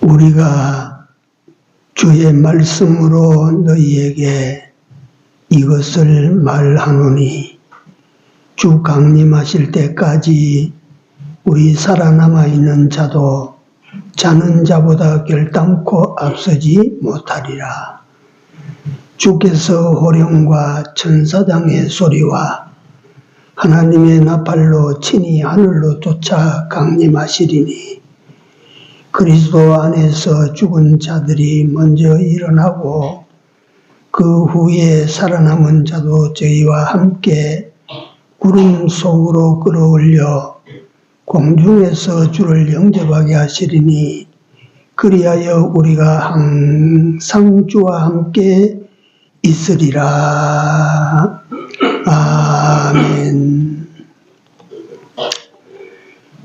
우리가 주의 말씀으로 너희에게 이것을 말하노니 주 강림하실 때까지 우리 살아남아 있는 자도 자는 자보다 결단코 앞서지 못하리라. 주께서 호령과 천사장의 소리와 하나님의 나팔로 친히 하늘로 쫓아 강림하시리니 그리스도 안에서 죽은 자들이 먼저 일어나고 그 후에 살아남은 자도 저희와 함께 구름 속으로 끌어올려 공중에서 주를 영접하게 하시리니 그리하여 우리가 항상 주와 함께 있으리라. 아멘.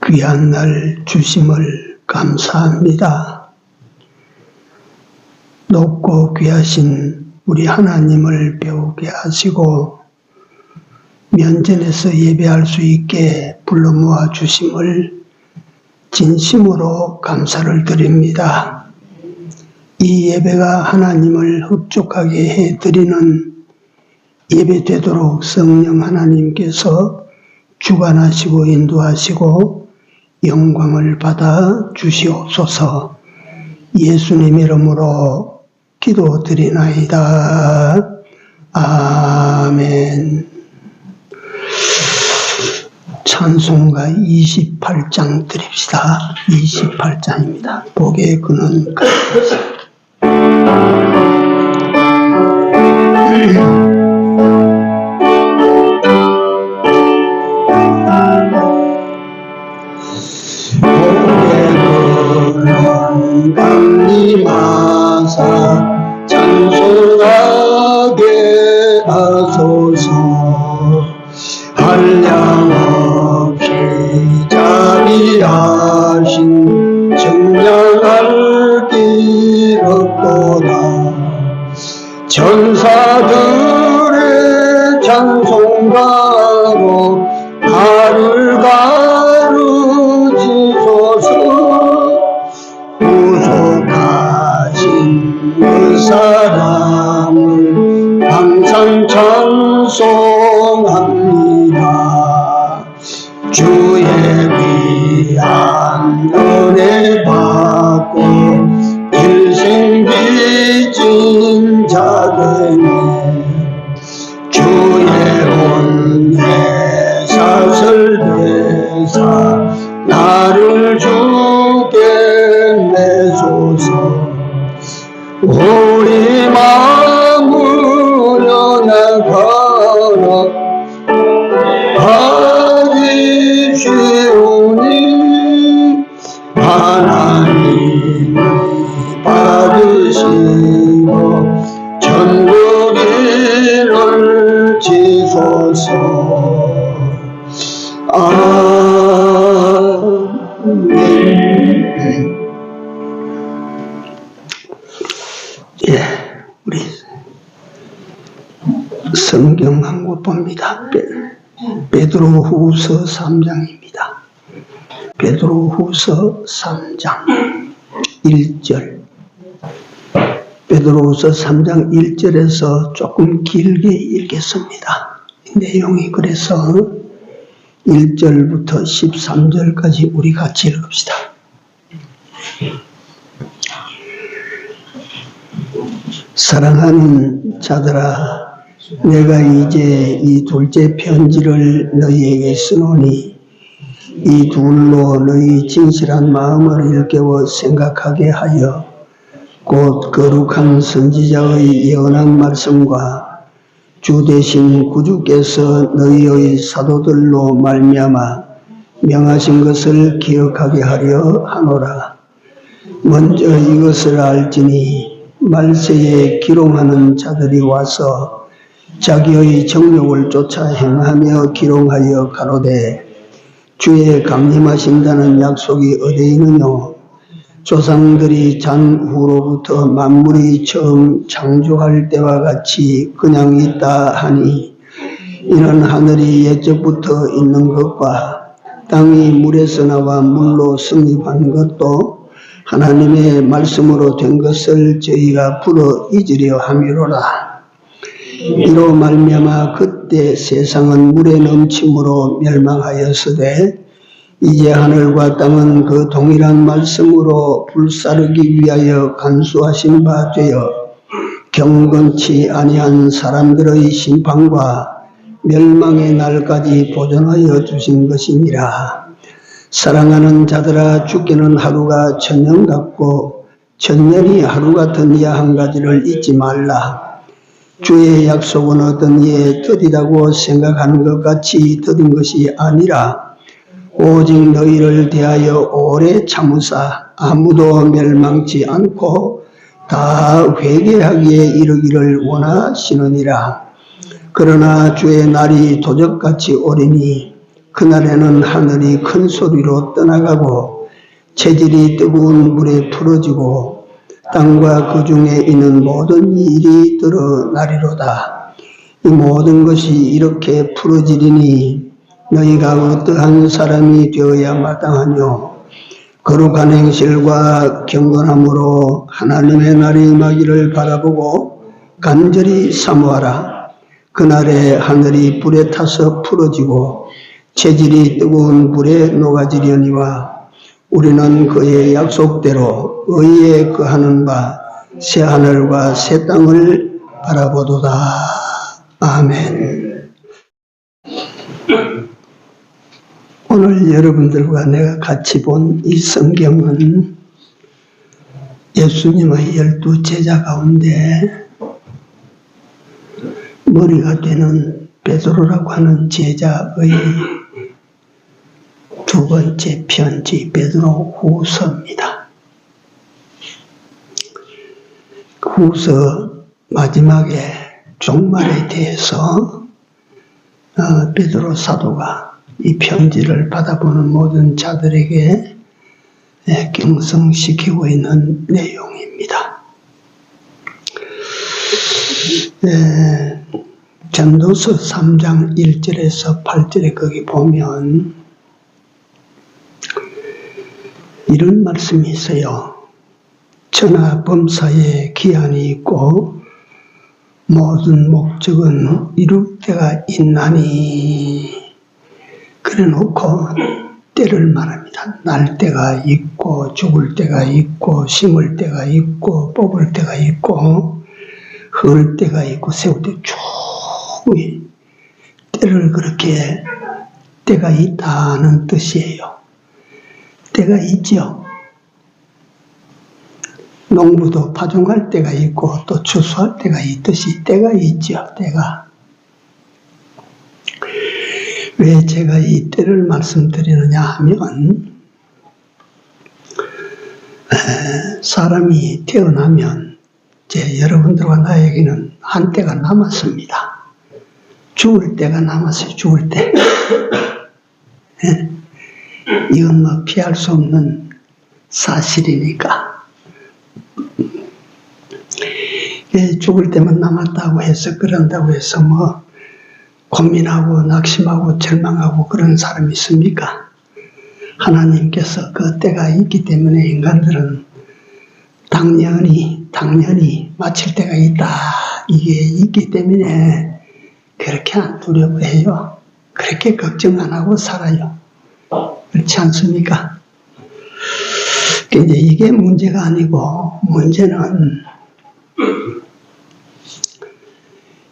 귀한 날 주심을 감사합니다. 높고 귀하신 우리 하나님을 배우게 하시고 면전에서 예배할 수 있게 불러 모아 주심을 진심으로 감사를 드립니다. 이 예배가 하나님을 흡족하게 해드리는 예배 되도록 성령 하나님께서 주관하시고 인도하시고 영광을 받아 주시옵소서. 예수님 이름으로 기도드리나이다. 아멘. 찬송가 28장 드립시다. 28장입니다. 복의 근원 강림하사 찬송하게 하소서. 한량없이 자비하신 정량할 길 없도다. 천사들의 찬송가로 나를 가르치소서. 구속하신 그 사람을 항상 찬송합니다. 주의 귀한 은혜 받고 일생 빚진 자들이 주의 온내 사슬대사 나를 주게 내소서. 우리 마음으로 나가라 하기 쉬우니 하나님이 받으시고 천국을 지소서. 아멘. 예, 우리 성경 한 곳 봅니다. 베드로후서 3장입니다. 베드로후서 3장 1절. 베드로후서 3장 1절에서 조금 길게 읽겠습니다. 내용이 그래서 1절부터 13절까지 우리 같이 읽읍시다. 사랑하는 자들아, 내가 이제 이 둘째 편지를 너희에게 쓰노니 이 둘로 너희 진실한 마음을 일깨워 생각하게 하여 곧 거룩한 선지자의 예언한 말씀과 주 되신 구주께서 너희의 사도들로 말미암아 명하신 것을 기억하게 하려 하노라. 먼저 이것을 알지니 말세에 기롱하는 자들이 와서 자기의 정욕을 쫓아 행하며 기롱하여 가로되 주의 강림하신다는 약속이 어디 있느뇨? 조상들이 잔후로부터 만물이 처음 창조할 때와 같이 그냥 있다 하니 이는 하늘이 옛적부터 있는 것과 땅이 물에서 나와 물로 성립한 것도 하나님의 말씀으로 된 것을 저희가 불어 잊으려 함이로라. 이로 말미암아 그때 세상은 물의 넘침으로 멸망하였으되 이제 하늘과 땅은 그 동일한 말씀으로 불사르기 위하여 간수하신 바 되어 경건치 아니한 사람들의 심판과 멸망의 날까지 보존하여 주신 것이니라. 사랑하는 자들아, 죽기는 하루가 천년 같고 천년이 하루 같은 이 한 가지를 잊지 말라. 주의 약속은 어떤 이에 더디다고 생각하는 것 같이 더딘 것이 아니라 오직 너희를 대하여 오래 참으사 아무도 멸망치 않고 다 회개하기에 이르기를 원하시느니라. 그러나 주의 날이 도적같이 오리니 그날에는 하늘이 큰 소리로 떠나가고 체질이 뜨거운 물에 풀어지고 땅과 그 중에 있는 모든 일이 드러나리로다. 이 모든 것이 이렇게 풀어지리니 너희가 어떠한 사람이 되어야 마땅하뇨. 거룩한 행실과 경건함으로 하나님의 날이 임하기를 바라보고 간절히 사모하라. 그날에 하늘이 불에 타서 풀어지고 체질이 뜨거운 불에 녹아지려니와 우리는 그의 약속대로 의에 거하는 바 새 하늘과 새 땅을 바라보도다. 아멘. 오늘 여러분들과 내가 같이 본 이 성경은 예수님의 12 제자 가운데 머리가 되는 베드로라고 하는 제자의 두 번째 편지 베드로 후서입니다. 후서 마지막에 종말에 대해서 베드로 사도가 이 편지를 받아보는 모든 자들에게 경성시키고 있는 내용입니다. 전도서 3장 1절에서 8절에 거기 보면 이런 말씀이 있어요. 천하 범사에 기한이 있고 모든 목적은 이룰 때가 있나니 그래 놓고 때를 말합니다. 날 때가 있고 죽을 때가 있고 심을 때가 있고 뽑을 때가 있고 헐 때가 있고 세울 때 쭉 때를 그렇게 때가 있다는 뜻이에요. 때가 있죠. 농부도 파종할 때가 있고 또 추수할 때가 있듯이 때가 있죠. 때가. 왜 제가 이 때를 말씀드리느냐 하면 사람이 태어나면 이제 여러분들과 나에게는 한때가 남았습니다. 죽을 때가 남았어요. 죽을 때. 이건 뭐 피할 수 없는 사실이니까. 죽을 때만 남았다고 해서 그런다고 해서 뭐 고민하고 낙심하고 절망하고 그런 사람이 있습니까? 하나님께서 그 때가 있기 때문에 인간들은 당연히 마칠 때가 있다. 이게 있기 때문에 그렇게 안 두려워해요. 그렇게 걱정 안 하고 살아요. 그렇지 않습니까? 근데 이게 문제가 아니고 문제는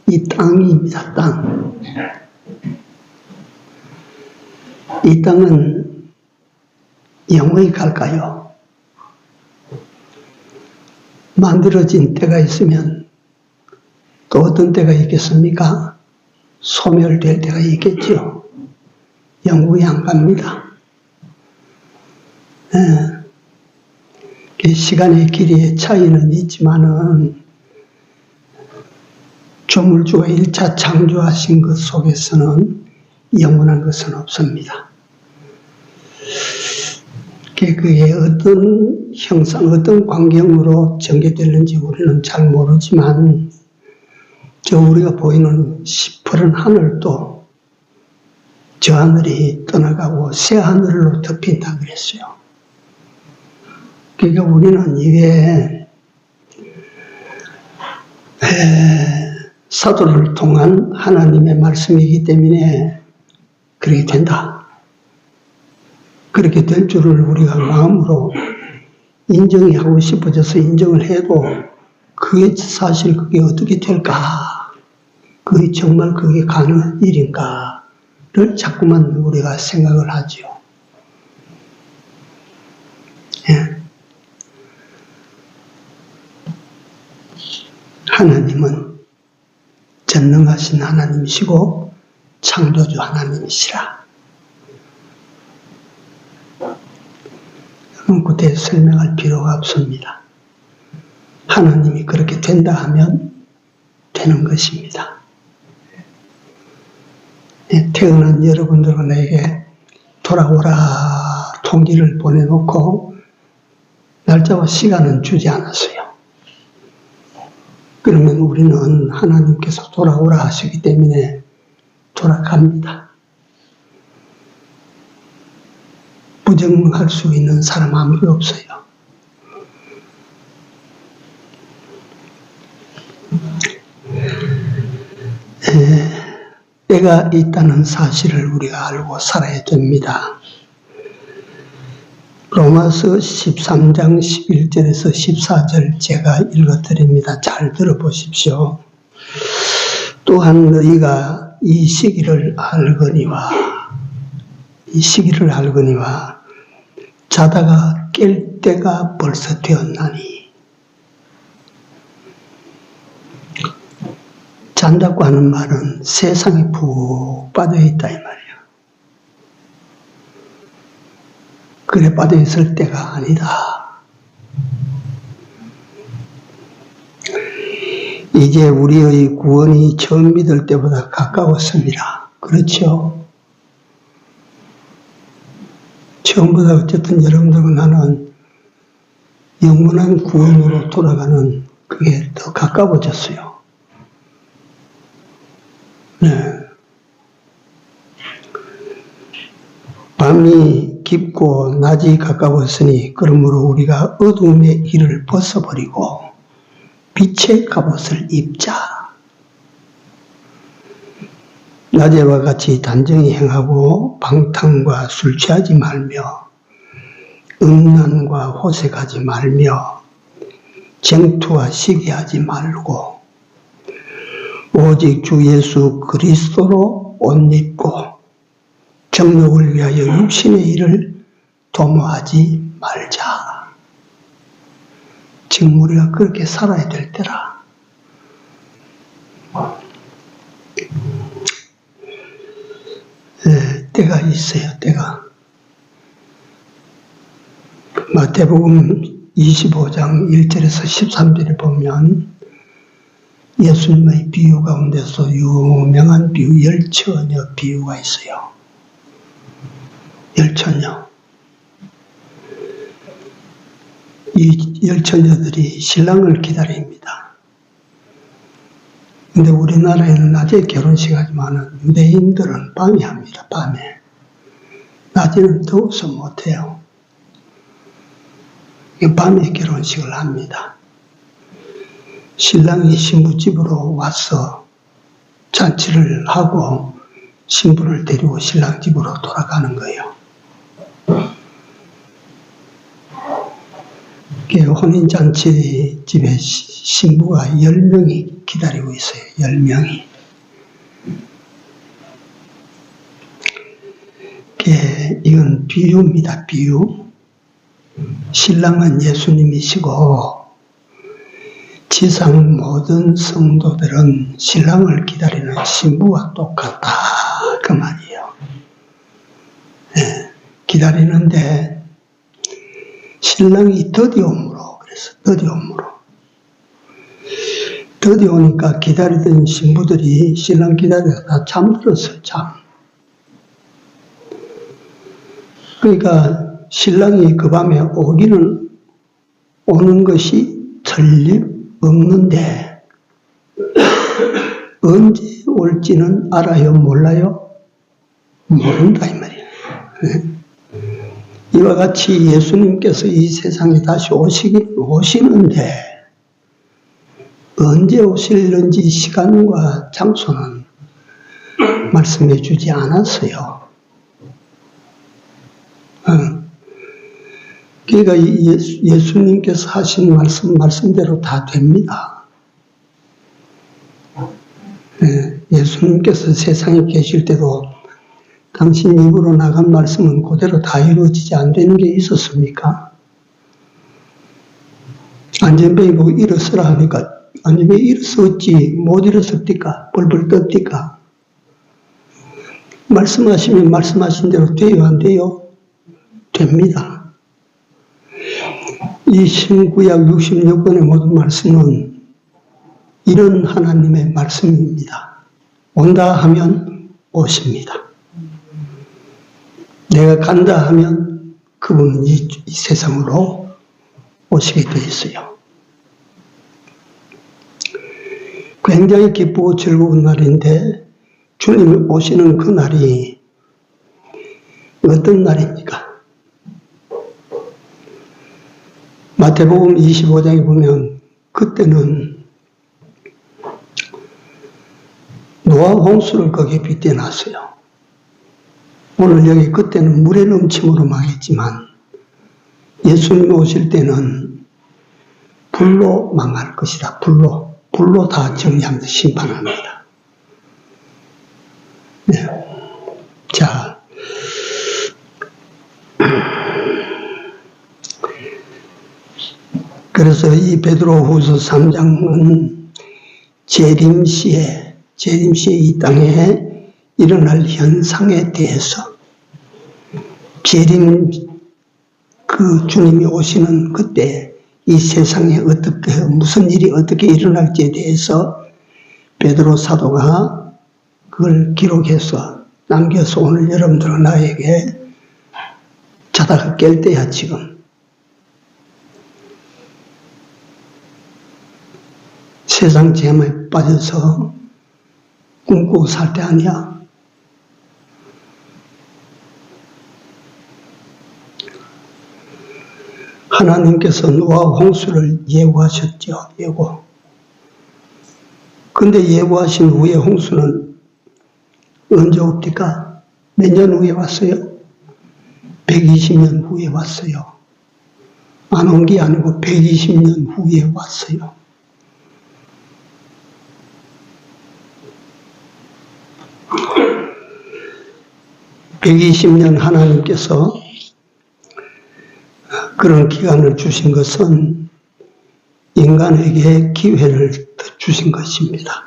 이 땅입니다. 땅. 이 땅은 영원히 갈까요? 만들어진 때가 있으면 또 어떤 때가 있겠습니까? 소멸될 때가 있겠죠. 영원히 안 갑니다. 시간의 길이의 차이는 있지만은 조물주가 1차 창조하신 것 속에서는 영원한 것은 없습니다. 그게 어떤 형상, 어떤 광경으로 전개되는지 우리는 잘 모르지만 우리가 보이는 시퍼런 하늘도 저 하늘이 떠나가고 새 하늘로 덮인다 그랬어요. 그러니까 우리는 이게 사도를 통한 하나님의 말씀이기 때문에 그렇게 된다. 그렇게 될 줄을 우리가 마음으로 인정이 하고 싶어져서 인정을 해도 그게 사실 그게 어떻게 될까? 그게 정말 그게 가능한 일인가를 자꾸만 우리가 생각을 하지요. 예. 하나님은 전능하신 하나님이시고 창조주 하나님이시라. 그때 설명할 필요가 없습니다. 하나님이 그렇게 된다 하면 되는 것입니다. 태어난 여러분들은 내게 돌아오라 통지를 보내놓고 날짜와 시간은 주지 않았어요. 그러면 우리는 하나님께서 돌아오라 하시기 때문에 돌아갑니다. 부정할 수 있는 사람 아무도 없어요. 때가 있다는 사실을 우리가 알고 살아야 됩니다. 로마서 13장 11절에서 14절 제가 읽어드립니다. 잘 들어보십시오. 또한 너희가 이 시기를 알거니와 자다가 깰 때가 벌써 되었나니. 잔다고 하는 말은 세상에 푹 빠져있다 이 말이야. 그래 빠져있을 때가 아니다. 이제 우리의 구원이 처음 믿을 때보다 가까웠습니다. 그렇죠? 처음보다 어쨌든 여러분들과 나는 영원한 구원으로 돌아가는 그게 더 가까워졌어요. 네. 밤이 깊고 낮이 가까웠으니 그러므로 우리가 어두움의 일을 벗어버리고 빛의 갑옷을 입자. 낮에와 같이 단정히 행하고 방탕과 술 취하지 말며 음란과 호색하지 말며 쟁투와 시기하지 말고 오직 주 예수 그리스도로 옷 입고 정욕을 위하여 육신의 일을 도모하지 말자. 지금 우리가 그렇게 살아야 될 때라. 때가 있어요. 때가. 마태복음 25장 1절에서 13절에 보면 예수님의 비유 가운데서 유명한 비유, 열처녀 비유가 있어요. 열처녀. 이 열처녀들이 신랑을 기다립니다. 근데 우리나라에는 낮에 결혼식 하지만 유대인들은 밤에 합니다. 밤에. 낮에는 더워서 못해요. 밤에 결혼식을 합니다. 신랑이 신부집으로 와서 잔치를 하고 신부를 데리고 신랑 집으로 돌아가는 거예요. 혼인잔치 집에 신부가 10명이 기다리고 있어요. 10명이. 이건 비유입니다. 비유. 신랑은 예수님이시고 지상 모든 성도들은 신랑을 기다리는 신부와 똑같다. 그 말이에요. 네, 기다리는데 신랑이 더디옴으로, 그래서 더디오니까 기다리던 신부들이 신랑 기다리다가 다 잠들었어요. 그러니까 신랑이 그 밤에 오는 것이 틀림없는데 언제 올지는 알아요? 몰라요? 모른다 이 말이에요. 이와 같이 예수님께서 이 세상에 다시 오시는데 언제 오실는지 시간과 장소는 말씀해 주지 않았어요. 그러니까 예수님께서 하신 말씀대로 다 됩니다. 예수님께서 세상에 계실 때도 당신 입으로 나간 말씀은 그대로 다 이루어지지 안 되는 게 있었습니까? 안전뱅이 보고 일어서라 하니까 안전뱅이 일어섰지 못 일어섰디까? 벌벌 떴디까? 말씀하시면 말씀하신 대로 돼요 안 돼요? 됩니다. 이 신구약 66권의 모든 말씀은 이런 하나님의 말씀입니다. 온다 하면 오십니다. 내가 간다 하면 그분은 이 세상으로 오시게 되어 있어요. 굉장히 기쁘고 즐거운 날인데 주님이 오시는 그 날이 어떤 날입니까? 마태복음 25장에 보면 그때는 노아 홍수를 거기에 빗대놨어요. 오늘 여기 그때는 물의 넘침으로 망했지만 예수님 오실 때는 불로 망할 것이다. 불로 다 정리합니다. 심판합니다. 네. 자, 그래서 이 베드로후서 3장은 재림시에 이 땅에 일어날 현상에 대해서 재림 그 주님이 오시는 그때 이 세상에 어떻게 무슨 일이 어떻게 일어날지에 대해서 베드로 사도가 그걸 기록해서 남겨서 오늘 여러분들은 나에게 자다가 깰 때야 지금. 세상 재험에 빠져서 꿈꾸고 살 때 아니야. 하나님께서 노아 홍수를 예고하셨죠. 예고. 근데 예고하신 후에 홍수는 언제 옵니까? 몇 년 후에 왔어요? 120년 후에 왔어요. 안 온 게 아니고 120년 후에 왔어요. (120년) 하나님께서 그런 기간을 주신 것은 인간에게 기회를 주신 것입니다.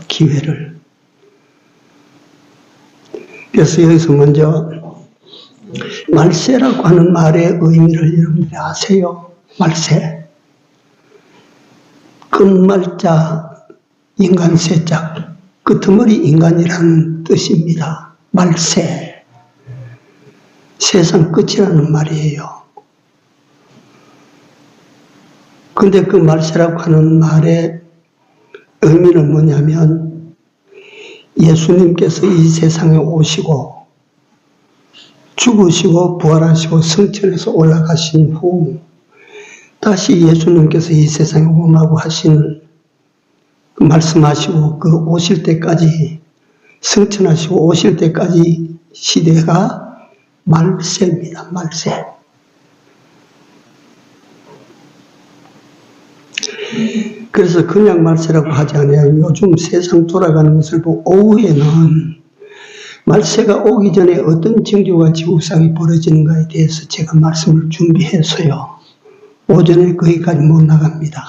기회를. 그래서 여기서 먼저 말세라고 하는 말의 의미를 여러분들이 아세요? 말세. 끝말자 인간세자 끄트머리 인간이라는 뜻입니다. 말세. 세상 끝이라는 말이에요. 근데 그 말세라고 하는 말의 의미는 뭐냐면 예수님께서 이 세상에 오시고 죽으시고 부활하시고 승천해서 올라가신 후 다시 예수님께서 이 세상에 오라고 하신 말씀하시고 그 오실 때까지 승천하시고 오실 때까지 시대가 말세입니다. 말세. 그래서 그냥 말세라고 하지 않아요. 요즘 세상 돌아가는 것을 보고 오후에는 말세가 오기 전에 어떤 징조가 지구상에 벌어지는가에 대해서 제가 말씀을 준비해서요. 오전에 거기까지 못 나갑니다.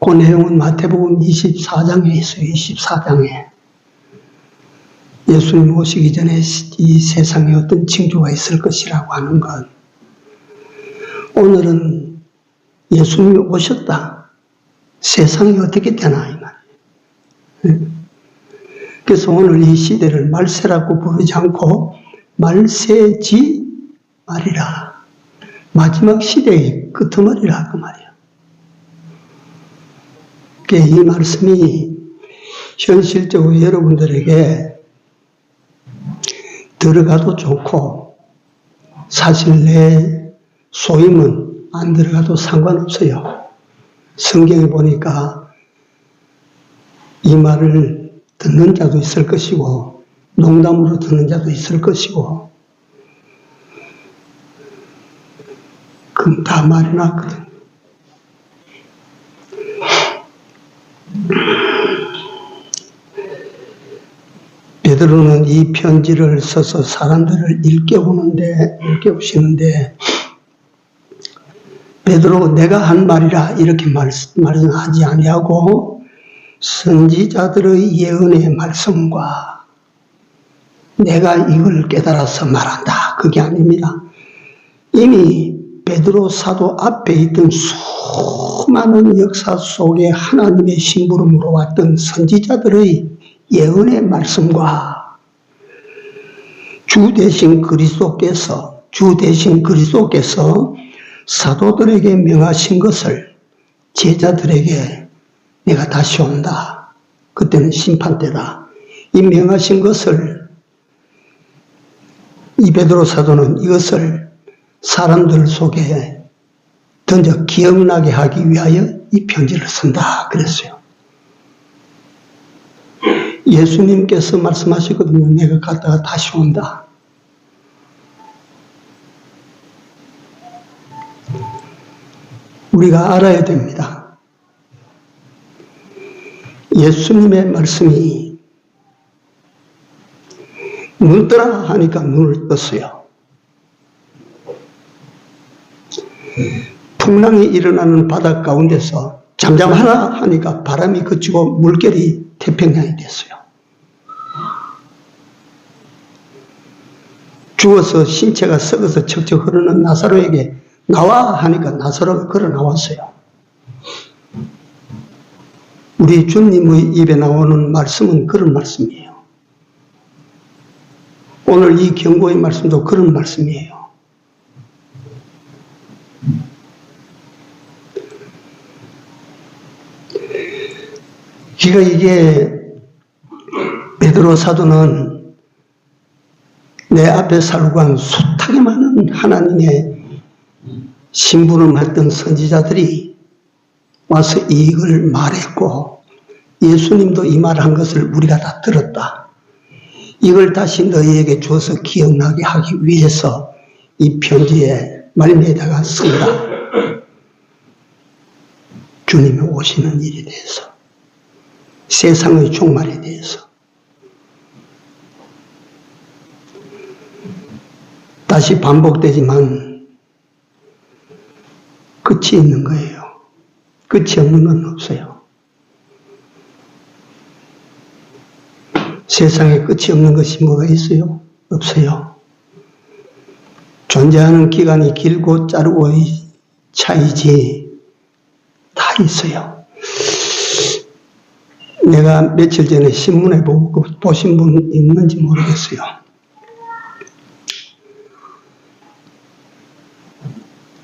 그 내용은 마태복음 24장에 있어요. 24장에. 예수님 오시기 전에 이 세상에 어떤 징조가 있을 것이라고 하는 것. 오늘은 예수님이 오셨다. 세상이 어떻게 되나 이 말이에요. 그래서 오늘 이 시대를 말세라고 부르지 않고 말세지 말이라. 마지막 시대의 끄트머리라 그 말이에요. 이 말씀이 현실적으로 여러분들에게 들어가도 좋고 사실 내 소임은 안 들어가도 상관없어요. 성경에 보니까 이 말을 듣는 자도 있을 것이고 농담으로 듣는 자도 있을 것이고 그럼 다 말해놨거든. 베드로는 이 편지를 써서 사람들을 일깨우시는데 베드로 내가 한 말이라 이렇게 말씀하지 아니하고 선지자들의 예언의 말씀과 내가 이걸 깨달아서 말한다. 그게 아닙니다. 이미 베드로 사도 앞에 있던 수많은 역사 속에 하나님의 심부름으로 왔던 선지자들의 예언의 말씀과 주 대신 그리스도께서 사도들에게 명하신 것을 제자들에게 내가 다시 온다. 그때는 심판 때다. 이 명하신 것을 이 베드로 사도는 이것을 사람들 속에 던져 기억나게 하기 위하여 이 편지를 쓴다. 그랬어요. 예수님께서 말씀하시거든요. 내가 갔다가 다시 온다. 우리가 알아야 됩니다. 예수님의 말씀이 눈 뜨라 하니까 눈을 떴어요. 풍랑이 일어나는 바다 가운데서 잠잠하라 하니까 바람이 그치고 물결이 태평양이 됐어요. 죽어서 신체가 썩어서 척척 흐르는 나사로에게 나와 하니까 나사로가 걸어 나왔어요. 우리 주님의 입에 나오는 말씀은 그런 말씀이에요. 오늘 이 경고의 말씀도 그런 말씀이에요. 그러니까 이게 베드로 사도는 내 앞에 살고 한 숱하게 많은 하나님의 심부름했던 선지자들이 와서 이걸 말했고 예수님도 이 말한 것을 우리가 다 들었다. 이걸 다시 너희에게 주어서 기억나게 하기 위해서 이 편지에 말미에다가 쓴다. 주님이 오시는 일에 대해서, 세상의 종말에 대해서. 다시 반복되지만 끝이 있는 거예요. 끝이 없는 건 없어요. 세상에 끝이 없는 것이 뭐가 있어요? 없어요. 존재하는 기간이 길고 짧고의 차이지 다 있어요. 내가 며칠 전에 신문에 보신 분 있는지 모르겠어요.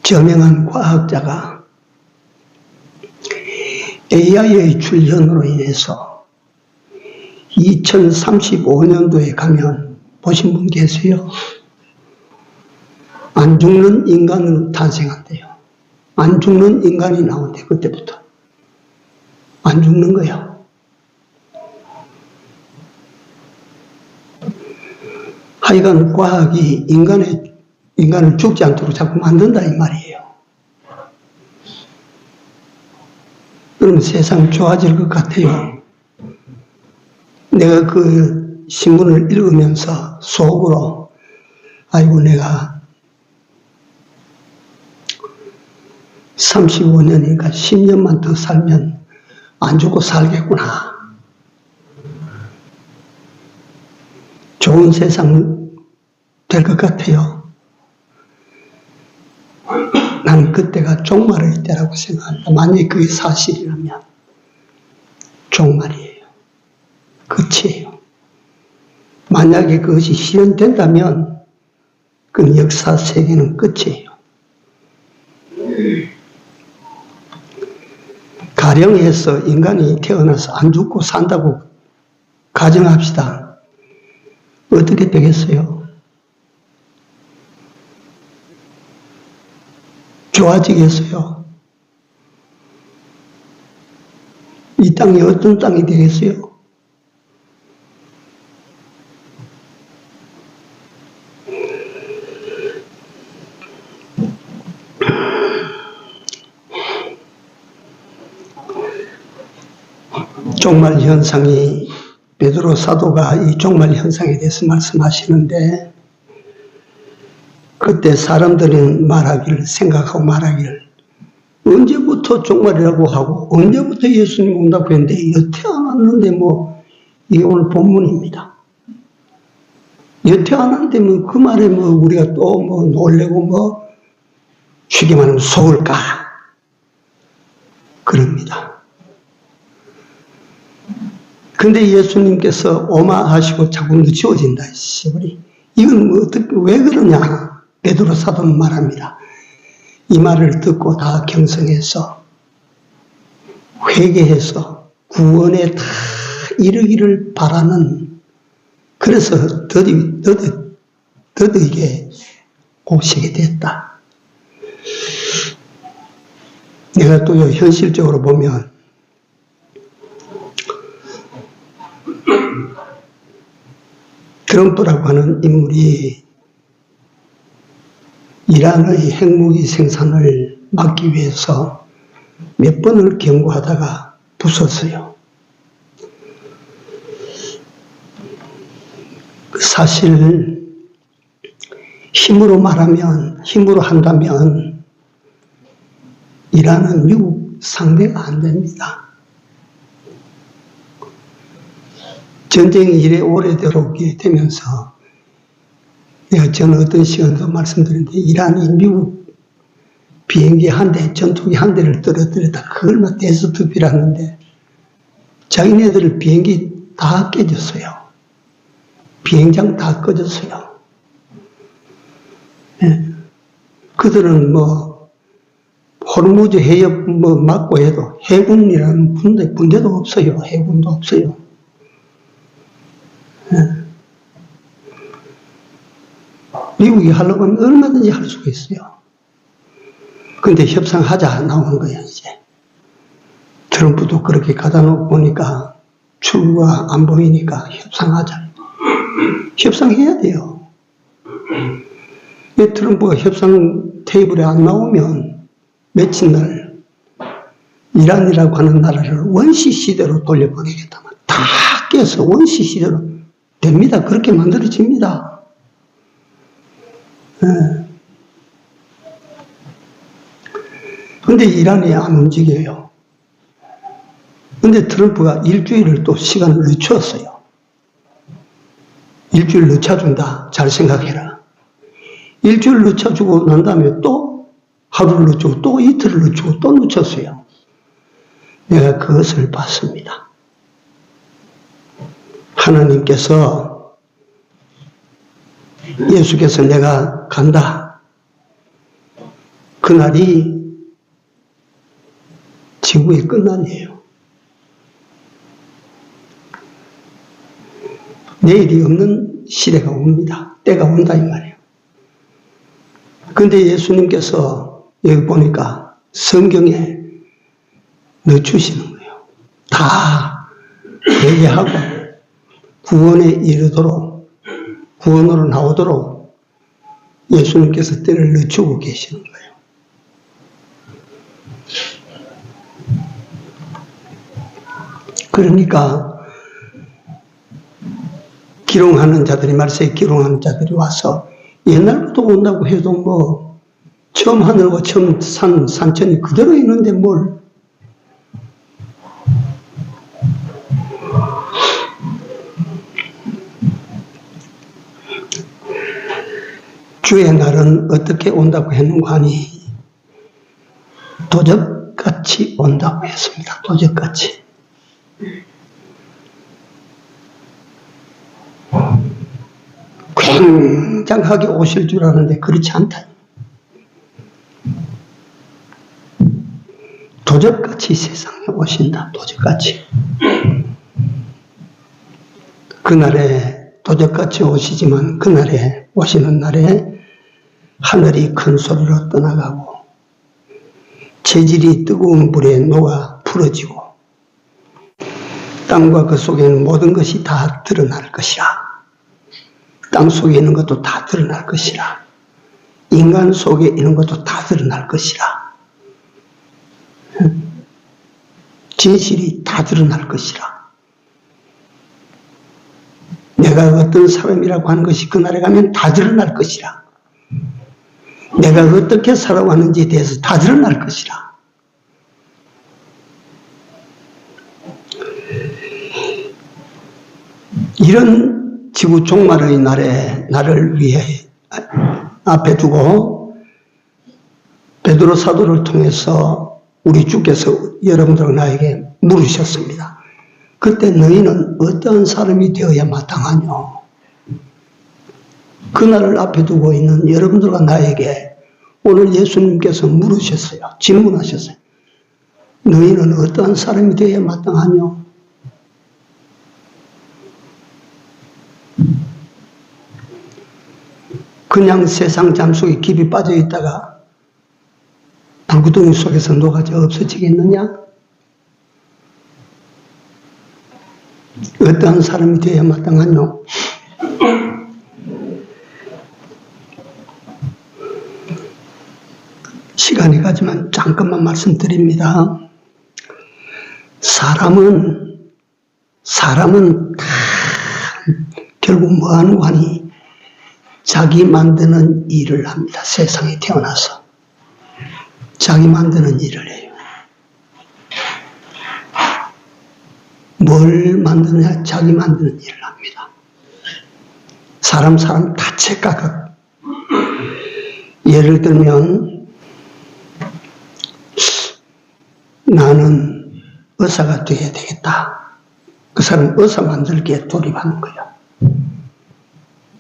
저명한 과학자가 AI의 출현으로 인해서 2035년도에 가면 보신 분 계세요? 안 죽는 인간은 탄생한대요. 안 죽는 인간이 나온대, 그때부터. 안 죽는 거야. 하여간 과학이 인간을 죽지 않도록 자꾸 만든다 이 말이에요. 그러면 세상 좋아질 것 같아요. 내가 그 신문을 읽으면서 속으로 아이고 내가 35년이니까 10년만 더 살면 안 죽고 살겠구나. 좋은 세상 될 것 같아요. 나는 그때가 종말의 때라고 생각합니다. 만약에 그게 사실이라면 종말이에요. 끝이에요. 만약에 그것이 실현된다면 그 역사 세계는 끝이에요. 가령해서 인간이 태어나서 안 죽고 산다고 가정합시다. 어떻게 되겠어요? 좋아지겠어요? 이 땅이 어떤 땅이 되겠어요? 종말 현상이, 베드로 사도가 이 종말 현상에 대해서 말씀하시는데, 그때 사람들은 생각하고 말하기를, 언제부터 종말이라고 하고, 언제부터 예수님 온다고 했는데, 여태 안 왔는데, 이게 오늘 본문입니다. 여태 안 왔는데, 그 말에 우리가 또 놀래고 쉽게 말하면 속을까? 그럽니다. 근데 예수님께서 오마하시고 자꾸 늦추어진다. 이건 왜 그러냐? 베드로 사도는 말합니다. 이 말을 듣고 다 경성해서 회개해서 구원에 다 이르기를 바라는, 그래서 더디게 오시게 됐다. 내가 또 현실적으로 보면 트럼프라고 하는 인물이 이란의 핵무기 생산을 막기 위해서 몇 번을 경고하다가 부쉈어요. 사실 힘으로 한다면 이란은 미국 상대가 안 됩니다. 전쟁이 이래 오래되게 되면서 저는 어떤 시간에도 말씀드렸는데, 이란이 미국 비행기 한 대, 전투기 한 대를 떨어뜨렸다. 그걸 데스톱이라는데, 자기네들 비행기 다 깨졌어요. 비행장 다 꺼졌어요. 네. 그들은 호르무즈 해협 막고 해도 해군이라는 군대도 없어요. 해군도 없어요. 네. 미국이 하려고 하면 얼마든지 할 수가 있어요. 근데 협상하자 나오는 거야, 이제. 트럼프도 그렇게 가다 놓고 보니까 출구가 안 보이니까 협상하자. 협상해야 돼요. 왜 트럼프가 협상 테이블에 안 나오면 며칠 날 이란이라고 하는 나라를 원시 시대로 돌려보내겠다. 다 깨서 원시 시대로 됩니다. 그렇게 만들어집니다. 근데 이란이 안 움직여요. 근데 트럼프가 일주일을 또 시간을 늦췄어요. 일주일 늦춰준다. 잘 생각해라. 일주일 늦춰주고 난 다음에 또 하루를 늦추고 또 이틀을 늦추고 또 늦췄어요. 내가 그것을 봤습니다. 하나님께서, 예수께서 내가 간다. 그날이 지구의 끝날이에요. 내일이 없는 시대가 옵니다. 때가 온다 이 말이에요. 근데 예수님께서 여기 보니까 성경에 넣어주시는 거예요. 다 얘기하고 구원에 이르도록, 구원으로 나오도록 예수님께서 때를 늦추고 계시는 거예요. 그러니까 기롱하는 자들이, 말세에 기롱하는 자들이 와서 옛날부터 온다고 해도 처음 하늘과 처음 산천이 그대로 있는데 뭘. 주의 날은 어떻게 온다고 했는가 하니 도적같이 온다고 했습니다. 도적같이. 굉장하게 오실 줄 아는데 그렇지 않다. 도적같이 세상에 오신다. 도적같이. 그날에 도적같이 오시지만 그날에 오시는 날에 하늘이 큰 소리로 떠나가고 체질이 뜨거운 불에 녹아 풀어지고 땅과 그 속에 있는 모든 것이 다 드러날 것이라. 땅 속에 있는 것도 다 드러날 것이라. 인간 속에 있는 것도 다 드러날 것이라. 진실이 다 드러날 것이라. 내가 어떤 사람이라고 하는 것이 그날에 가면 다 드러날 것이라. 내가 어떻게 살아왔는지에 대해서 다 드러날 것이라. 이런 지구 종말의 날에 나를 위해 앞에 두고 베드로 사도를 통해서 우리 주께서 여러분들 나에게 물으셨습니다. 그때 너희는 어떤 사람이 되어야 마땅하뇨? 그날을 앞에 두고 있는 여러분들과 나에게 오늘 예수님께서 물으셨어요. 질문하셨어요. 너희는 어떤 사람이 되어야 마땅하뇨? 그냥 세상 잠속에 깊이 빠져 있다가 불구덩이 속에서 녹아져 없어지겠느냐? 어떠한 사람이 되어야 마땅하뇨? 시간이 가지만 잠깐만 말씀드립니다. 사람은 다 결국 뭐 하는 거니? 자기 만드는 일을 합니다. 세상에 태어나서. 자기 만드는 일을 해요. 뭘 만드느냐? 자기 만드는 일을 합니다. 사람 다 착각. 예를 들면 나는 의사가 되어야 되겠다. 그 사람 의사 만들기에 돌입하는 거야.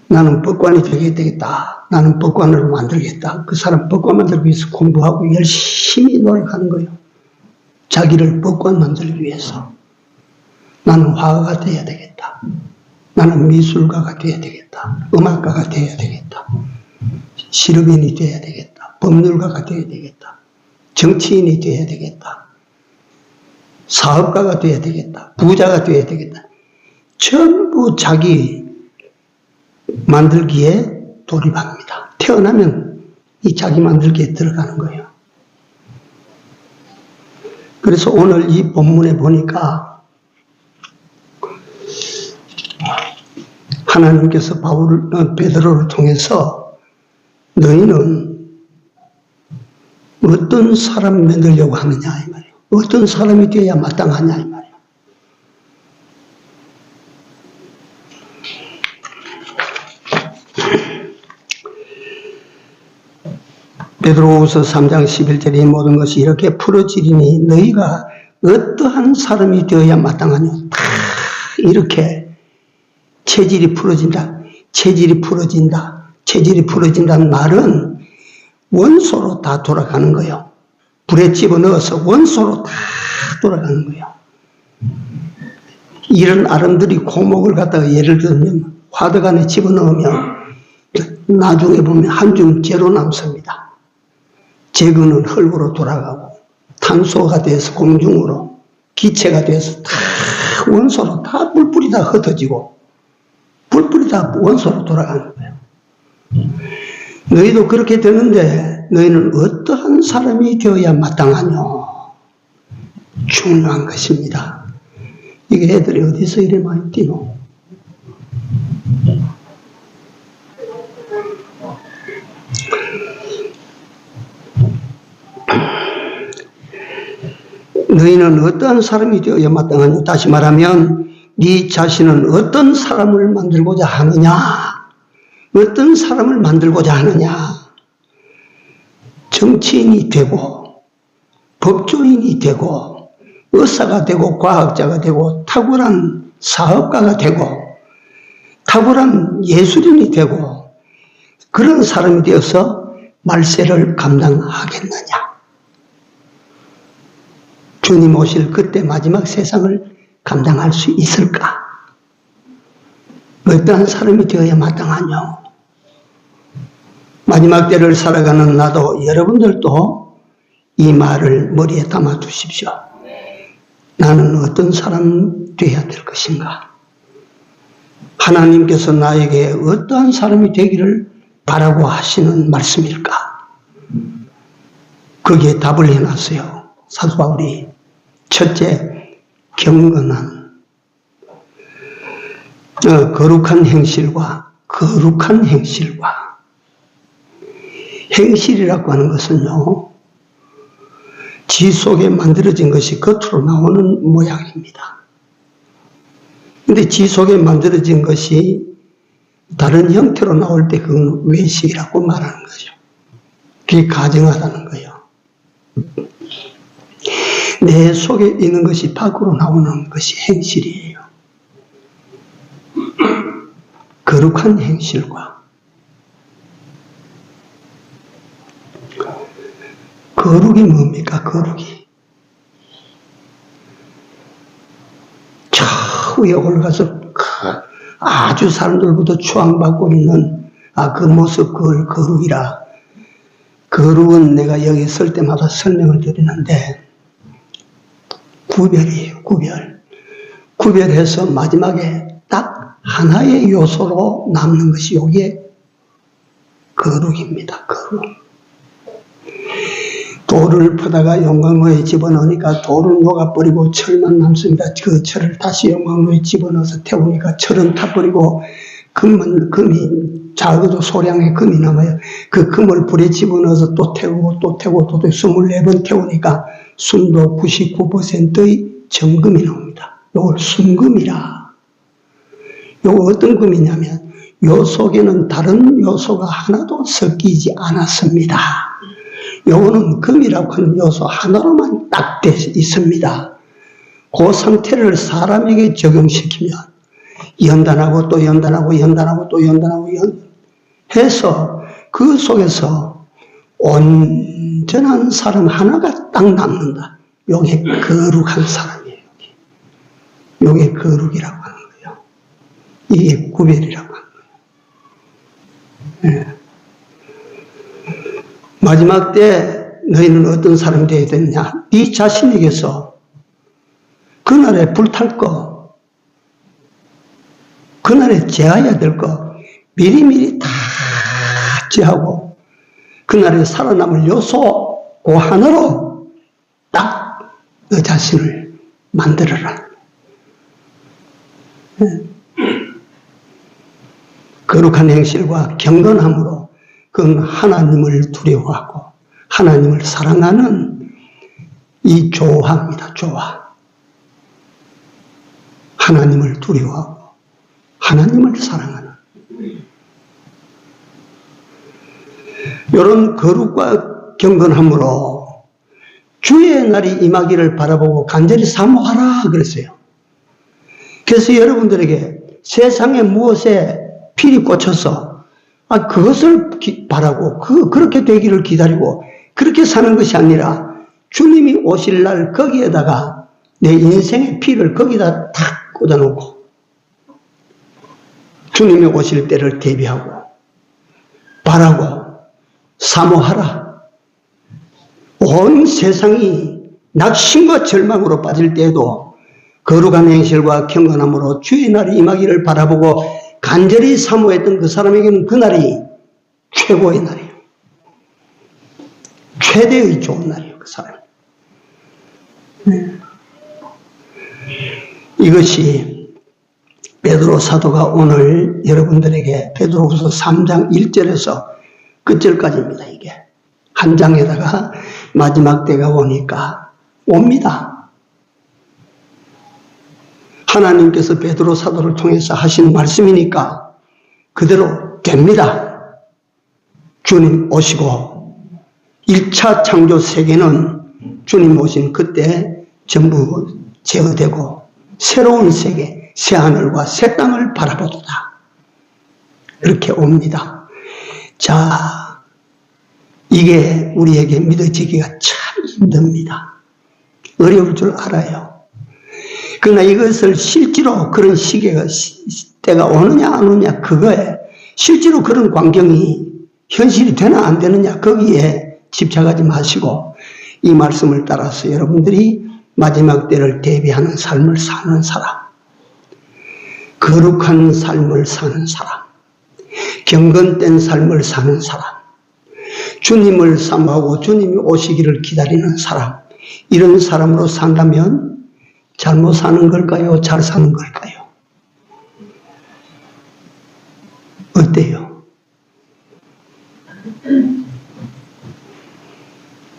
나는 법관이 되겠다. 나는 법관으로 만들겠다. 그 사람 법관 만들기 위해서 공부하고 열심히 노력하는 거예요. 자기를 법관 만들기 위해서. 나는 화가가 되어야 되겠다. 나는 미술가가 되어야 되겠다. 음악가가 되어야 되겠다. 실업인이 되어야 되겠다. 법률가가 되어야 되겠다. 정치인이 되어야 되겠다. 사업가가 되어야 되겠다. 부자가 되어야 되겠다. 전부 자기 만들기에 돌입합니다. 태어나면 이 자기 만들기에 들어가는 거예요. 그래서 오늘 이 본문에 보니까 하나님께서 베드로를 통해서 너희는 어떤 사람 만들려고 하느냐 이 말이에요. 어떤 사람이 되어야 마땅하냐 이 말이에요. 베드로후서 3장 11절에 이 모든 것이 이렇게 풀어지리니 너희가 어떠한 사람이 되어야 마땅하냐. 다 이렇게 체질이 풀어진다. 체질이 풀어진다는 말은 원소로 다 돌아가는 거예요. 불에 집어넣어서 원소로 다 돌아가는 거예요. 이런 아름들이 고목을 갖다가 예를 들면 화덕 안에 집어넣으면 나중에 보면 한 줌 재로 남습니다. 재근은 흙으로 돌아가고 탄소가 돼서 공중으로 기체가 돼서 다 원소로 다 뿔뿔이 다 흩어지고 뿔뿔이 다 원소로 돌아가는 거예요. 너희도 그렇게 되는데 너희는 어떠한 사람이 되어야 마땅하뇨? 중요한 것입니다. 이게 애들이 어디서 이래 많이 뛰노? 너희는 어떤 사람이 되어야 마땅하냐? 다시 말하면 네 자신은 어떤 사람을 만들고자 하느냐? 어떤 사람을 만들고자 하느냐? 정치인이 되고 법조인이 되고 의사가 되고 과학자가 되고 탁월한 사업가가 되고 탁월한 예술인이 되고 그런 사람이 되어서 말세를 감당하겠느냐? 주님 오실 그때 마지막 세상을 감당할 수 있을까? 어떠한 사람이 되어야 마땅하냐? 마지막 때를 살아가는 나도 여러분들도 이 말을 머리에 담아 두십시오. 나는 어떤 사람 되어야 될 것인가? 하나님께서 나에게 어떠한 사람이 되기를 바라고 하시는 말씀일까? 거기에 답을 해놨어요. 사도 바울이. 첫째, 경건한, 거룩한 행실과 거룩한 행실과. 행실이라고 하는 것은요, 지 속에 만들어진 것이 겉으로 나오는 모양입니다. 근데 지 속에 만들어진 것이 다른 형태로 나올 때 그건 외식이라고 말하는 거죠. 그게 가증하다는 거예요. 내 속에 있는 것이 밖으로 나오는 것이 행실이에요. 거룩한 행실과 거룩이 뭡니까? 거룩이 저 위에 올라가서 아주 사람들보다 추앙받고 있는 그 모습, 그걸 거룩이라. 거룩은 내가 여기 설 때마다 설명을 드리는데 구별이에요. 구별. 구별해서 마지막에 딱 하나의 요소로 남는 것이 여기에 거룩입니다. 거룩. 돌을 퍼다가 용광로에 집어넣으니까 돌은 녹아버리고 철만 남습니다. 그 철을 다시 용광로에 집어넣어서 태우니까 철은 타버리고 금이 작아도 소량의 금이 남아요. 그 금을 불에 집어넣어서 또 태우고 또 태우고 또 24번 태우니까 순도 99%의 정금이 나옵니다. 이걸 순금이라. 이거 어떤 금이냐면 요 속에는 다른 요소가 하나도 섞이지 않았습니다. 요거는 금이라고 하는 요소 하나로만 딱 돼 있습니다. 그 상태를 사람에게 적용시키면 연단하고 또 연단하고 연단하고 또 연단하고 해서 그 속에서 온전한 사람 하나가 딱 남는다. 요게 거룩한 사람이에요. 요게 거룩이라고 하는 거예요. 이게 구별이라고 하는 거예요. 네. 마지막 때 너희는 어떤 사람이 되어야 되느냐? 네 자신에게서 그날에 불탈 거, 그날에 제해야 될 거 미리미리 다 제하고 그날에 살아남을 요소 그 하나로 딱 너 자신을 만들어라. 거룩한 행실과 경건함으로 그건 하나님을 두려워하고 하나님을 사랑하는 이 조화입니다. 조화. 하나님을 두려워하고 하나님을 사랑하는 이런 거룩과 경건함으로 주의 날이 임하기를 바라보고 간절히 사모하라 그랬어요. 그래서 여러분들에게 세상에 무엇에 필이 꽂혀서 그것을 바라고 그렇게 되기를 기다리고 그렇게 사는 것이 아니라 주님이 오실 날 거기에다가 내 인생의 피를 거기다 탁 꽂아놓고 주님이 오실 때를 대비하고 바라고 사모하라. 온 세상이 낙심과 절망으로 빠질 때에도 거룩한 행실과 경건함으로 주의 날이 임하기를 바라보고 간절히 사모했던 그 사람에게는 그 날이 최고의 날이에요. 최대의 좋은 날이에요. 그 사람. 이것이 베드로 사도가 오늘 여러분들에게 베드로후서 3장 1절에서 끝절까지입니다. 이게 한 장에다가 마지막 때가 오니까 옵니다. 하나님께서 베드로 사도를 통해서 하신 말씀이니까 그대로 됩니다. 주님 오시고 1차 창조 세계는 주님 오신 그때 전부 제어되고 새로운 세계, 새 하늘과 새 땅을 바라보도다. 이렇게 옵니다. 자, 이게 우리에게 믿어지기가 참 힘듭니다. 어려울 줄 알아요. 그러나 이것을 실제로 그런 시기가 때가 오느냐 안 오느냐 그거에 실제로 그런 광경이 현실이 되나 안 되느냐 거기에 집착하지 마시고 이 말씀을 따라서 여러분들이 마지막 때를 대비하는 삶을 사는 사람, 거룩한 삶을 사는 사람, 경건된 삶을 사는 사람, 주님을 사모하고 주님이 오시기를 기다리는 사람, 이런 사람으로 산다면 잘못 사는 걸까요? 잘 사는 걸까요? 어때요?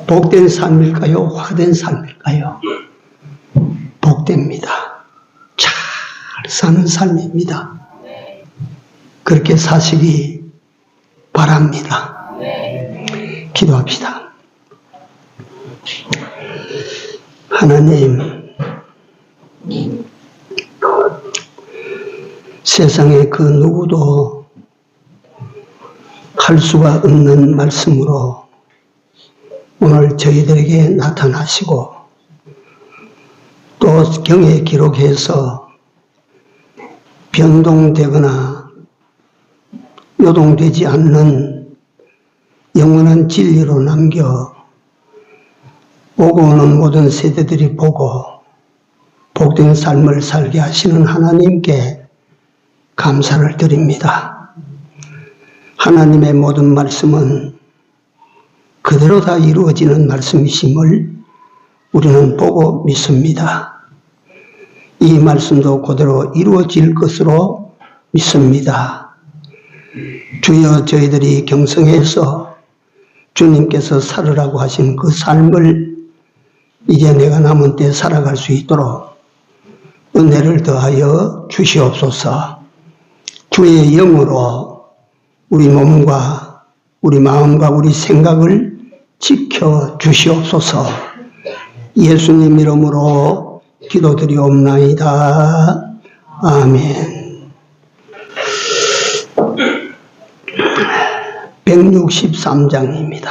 복된 삶일까요? 화된 삶일까요? 복됩니다. 잘 사는 삶입니다. 그렇게 사시기 바랍니다. 기도합시다. 하나님, 세상에 그 누구도 할 수가 없는 말씀으로 오늘 저희들에게 나타나시고 또 경에 기록해서 변동되거나 요동되지 않는 영원한 진리로 남겨 오고 오는 모든 세대들이 보고 복된 삶을 살게 하시는 하나님께 감사를 드립니다. 하나님의 모든 말씀은 그대로 다 이루어지는 말씀이심을 우리는 보고 믿습니다. 이 말씀도 그대로 이루어질 것으로 믿습니다. 주여, 저희들이 경성에서 주님께서 살으라고 하신 그 삶을 이제 내가 남은 때 살아갈 수 있도록 은혜를 더하여 주시옵소서. 주의 영으로 우리 몸과 우리 마음과 우리 생각을 지켜 주시옵소서. 예수님 이름으로 기도드리옵나이다. 아멘. 163장입니다.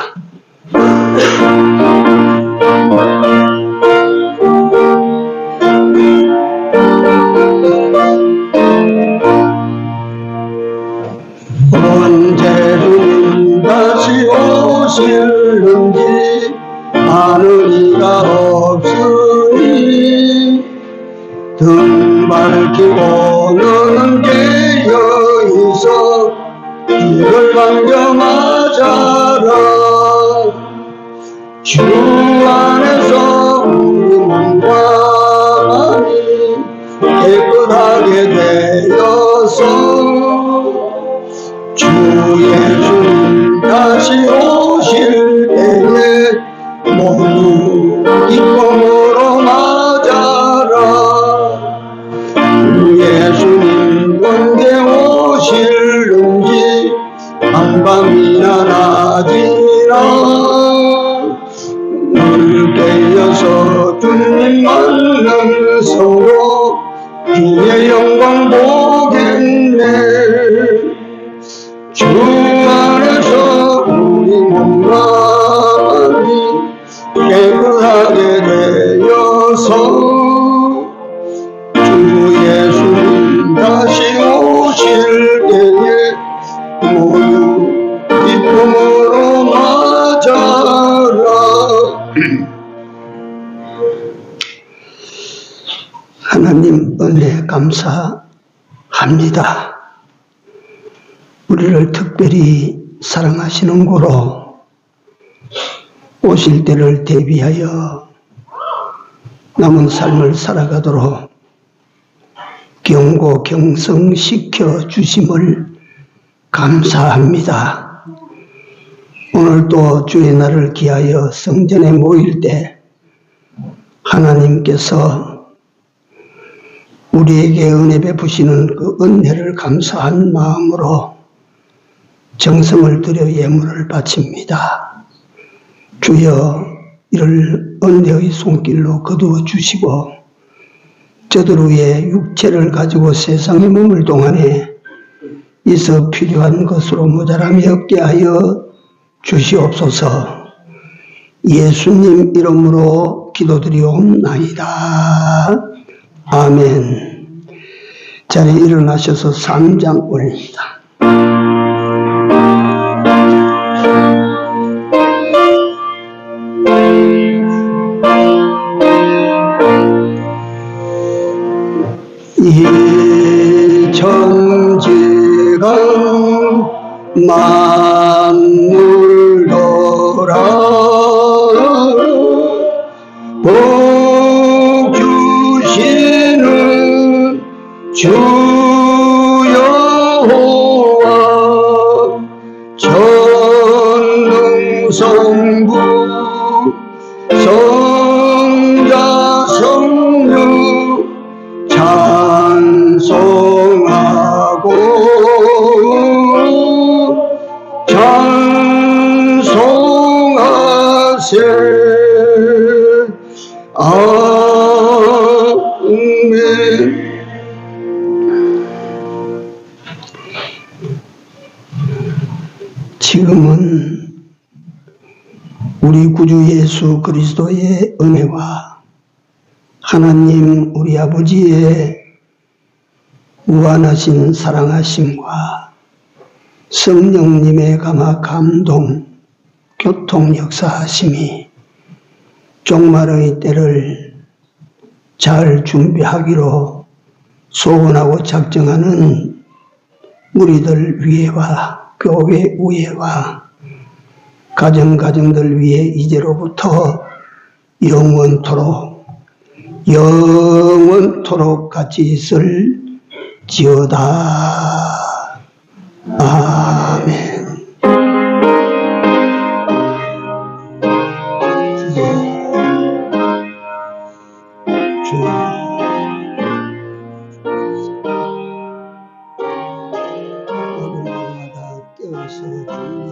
언제는 다시 오실는지 아는 이가 없으니 등 밝히고 너는 깨어있어 이걸 반경하자라. 주 안에서 우리 몸과 마음이 깨끗하게 되어서 주 예수님 다시 오실 때에 모두 기쁨으로 맞아라. 주 예수님 언제 오실는지 한밤이나 낮이나 늘 깨어서 주님 만난 서로 주의 영광 보겠네. 주 안에서 우리 몸과 마음이 깨끗하게 되어서 주 예수님 다시 오실 때에 모두 기쁨으로 맞아라. 하나님 은혜 감사합니다. 우리를 특별히 사랑하시는 고로 오실 때를 대비하여 남은 삶을 살아가도록 경고 경성시켜 주심을 감사합니다. 오늘도 주의 날을 기하여 성전에 모일 때 하나님께서 우리에게 은혜 베푸시는 그 은혜를 감사한 마음으로 정성을 들여 예물을 바칩니다. 주여, 이를 은혜의 손길로 거두어 주시고 저들 위에 육체를 가지고 세상에 머물 동안에 있어 필요한 것으로 모자람이 없게 하여 주시옵소서. 예수님 이름으로 기도드리옵나이다. 아멘. 자리에 일어나셔서 3장 올립니다. 이 천지가 만물 돌아 복 주시는 주 여호와 전능성부 성자 성령 찬송하고 찬송하세. 아멘. 지금은 우리 구주 예수 그리스도의 은혜와 하나님 우리 아버지의 무한하신 사랑하심과 성령님의 감동, 교통 역사하심이 종말의 때를 잘 준비하기로 소원하고 작정하는 우리들 위에와 교회 위에와 가정들 위에 이제로부터 영원토록 같이 있을지어다. 아멘. 오늘마다 깨어서